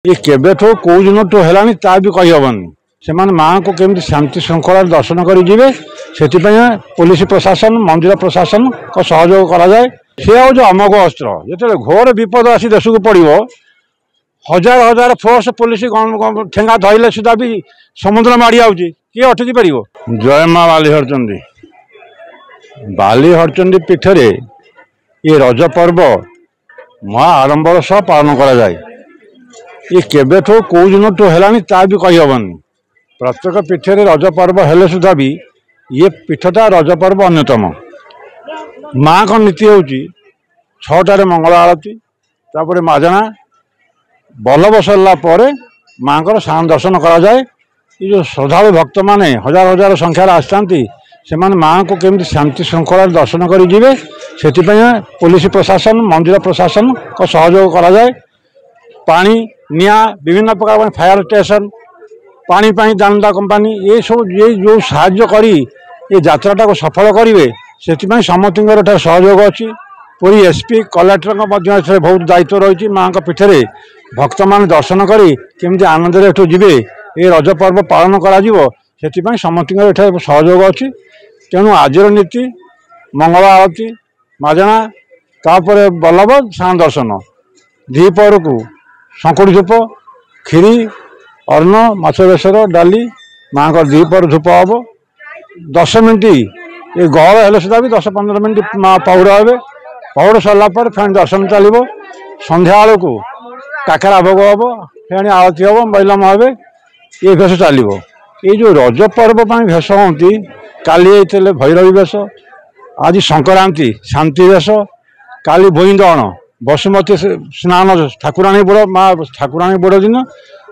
ये केବେठो कौ दिन है ता भी कहीहबनी से माँ को केमती शांति श्रृंखला दर्शन कर पुलिस प्रशासन मंदिर प्रशासन को सहयोग कराए सी हूँ अमोघ अस्त्र जो घोर विपद आसी देश को पड़ो हजार हजार फोर्स पुलिस ठेंगा धरले सुधा भी समुद्र माड़ी आउची किए अटकी पार। जय माँ बाली हरचंडी पीठ ये रज पर्व महा आडंबर सह पालन कराए। ये केवेठो कौ दिन है ता भी कहीहबनी प्रत्येक पीठे रज पर्व हेले सुधा भी ये पीठटा रज पर्व अन्यतम। माँ का नीति हूँ 6टार मंगल आरती तापर माजना बल्लभ सरला माँ को साण दर्शन कराए। ये जो श्रद्धालु भक्त मैंने हजार हजार संख्यार आसती से माँ को केमती शांति श्रृंखला दर्शन करेंगे से पुलिस प्रशासन मंदिर प्रशासन को सहयोग कराए। पानी निया विभिन्न प्रकार फायर स्टेशन पानी दानदा कंपानी ये सब ये जो साहाय्य करी ये यात्राटा को सफल करेंगे से समस्त सहयोग अच्छी। पूरी एसपी कलेक्टर बहुत दायित्व रही माँ का पीठ में भक्त मान दर्शन करी केमती आनंद एठू जी ये रज पर्व पालन कर समस्त सहयोग अच्छी। तेणु आज नीति मंगल आरती माजना तापर बल्लभ साण दर्शन द्विपहर को शंकुड़ी धूप खीरी अन्न माछ बेसर डाली माँ का द्विपहर धूप हम 10 मिनट ये गहल हेले सुधा भी 10-15 मिनट माँ पहुड़ हे पहुड़ सरला फिर दर्शन चलो संध्या को काकरा भोग हम फिर आरती हम बैलम हे ये भेष चलो। ये जो रज पर्व भेष होती काली होते भैरवी वेश आज संक्रांति शांति वेश काली भूई दहन बसुमती स्नान ठाकुराणी बुड़ माँ ठाकुराणी बुड़ दिन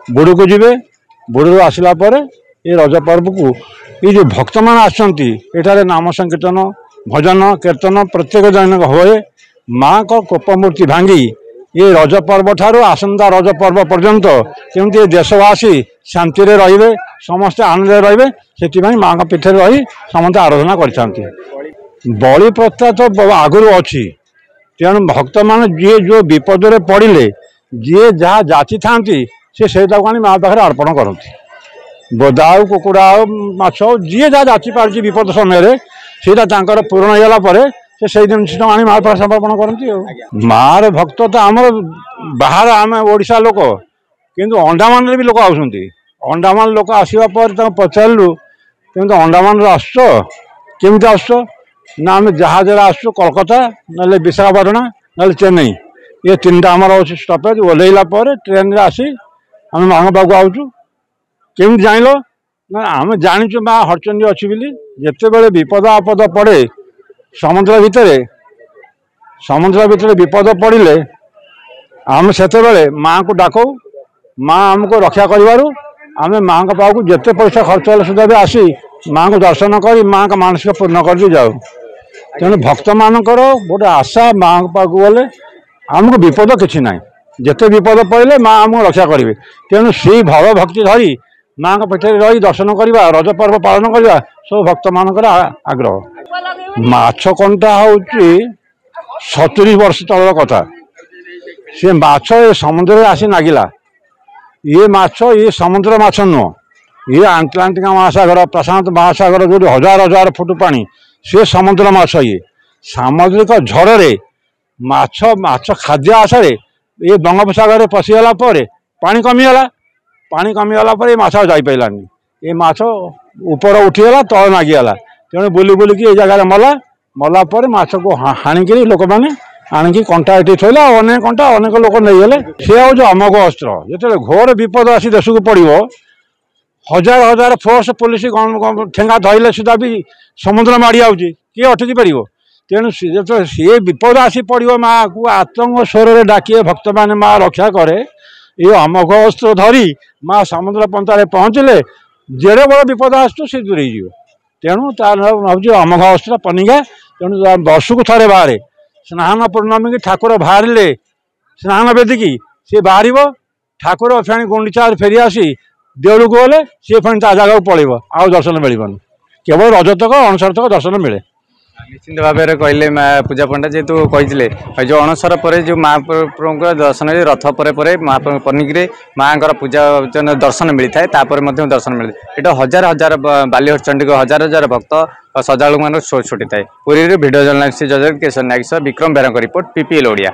बुड़ को जी बुड़ आसला ये रज पर्व को ये जो भक्त मान आठारे नाम संकीर्तन भजन कीर्तन प्रत्येक दिन हुए माँ को कोपमूर्ति भांगी ये रज पर्व ठारू आसंता रज पर्व पर्यंत केमती देशवासी शांति रे समस्ते आनंद रे से माँ का पीठ रही समस्त आराधना करते। बलि प्रथा तो आगुरी अच्छी तेणु भक्त मान जी जो विपद में पड़े जी जहाँ जाची था से माँ पाखे अर्पण करती बोदा हो कुकुड़ा हो माछ हो जी जहाँ जाची पार्टी विपद समय से पूरण होगा से जिन आनी माँ पाखे समर्पण करती। माँ भक्त तो आम बाहर आम ओडिशा लोक किंतु अंडमान भी लोक आसुँच अंडमान लोक आसवा पचारू कि अंडमान आसुमी आस ना आम जहाज आसु कोलकाता ना विशाखापाटना ना चेन्नई ये 3टा आमर अच्छे स्टपेज ओल्ला ट्रेन रे आसी आम माँ पाक आउचु केमी जान ना आम जाचु माँ हरचंडी अच्छी बोली जिते बड़े विपद आपद पड़े समुद्र भितर विपद पड़े आम से माँ को डाक माँ आमको रक्षा करूँ आम माँ का पाक जिते पैसा खर्च है सुधा भी आसी माँ को दर्शन कर माँ का मानसिक पूर्ण कर जाऊ। तेणु भक्त मानकर गोटे आशा माँ पाक गले आमको विपद किसी ना जिते विपद पड़े माँ आमको रक्षा करेंगे। तेणु से भाव भक्ति धरी माँ का पीठ रही दर्शन करवा रज पर्व पालन करवा सब भक्त मानकर आग्रह। माछ कंटा हूँ 70 वर्ष तल कथा सी माछ समुद्र आसी नागिला ये माछ ये समुद्र माछ नुह ये आटलांटिक महासागर प्रशांत महासागर जो हजार हजार फुट पानी सी समुद्र माछ ये सामुद्रिक झड़े माछ माछ खाद्य आशारे ये बंगोपसागर पशिगला पानी कमीगला ये माछ जापारानी ये माछ ऊपर उठीगला तल नागिगला तेणु बुली बुलिकी ये जगह मला माछ को हाणिक लोक मैंने आणिकी कंटा ये थोड़ा अनेक कंटा अनेक लोक नहीं गले सी हूँ अमोघ अस्त्र जो घोर विपद आसी देश को पड़ो हजार हजार फोर्स पुलिस ठेंगा धरले सुधा भी समुद्र माड़ी आउची किए अटकी पार। तेणु जो सी विपद आसी पड़ो माँ को आतंक स्वर में डाकिए भक्त मैंने माँ रक्षा करे ये अमोघ अस्त्र धरी माँ समुद्र पंथा पहुँचले जेड़े बड़ विपद आसू सी दूरे तेणु तार हूँ अमोघ अस्त्र पनिगा। तेणु वर्ष को थे बाहर स्नान पूर्णमी की ठाकुर बाहर स्नान बेदिकी सी बाहर ठाकुर फेणी गुंडीचा फेरी आसी देवल को गले सी फेणी ता जगह पलैब आउ दर्शन मिलबनी केवल रजतक अणसरतक दर्शन मिले। निश्चिंत भाव में कहले पूजा पंडा जेहेतु कही जो अणसर पर जो महाप्रभु दर्शन रथ पर महाप्रभु पनिकी माँ पूजा दर्शन मिलता है दर्शन मिलता है हजार हजार बालीहर को हजार हजार भक्त श्रद्धा मान छुटी थाए पुरी वीडियो जर्नलिस्ट केशर नायक विक्रम बेहरा रिपोर्ट PPL ओडिया।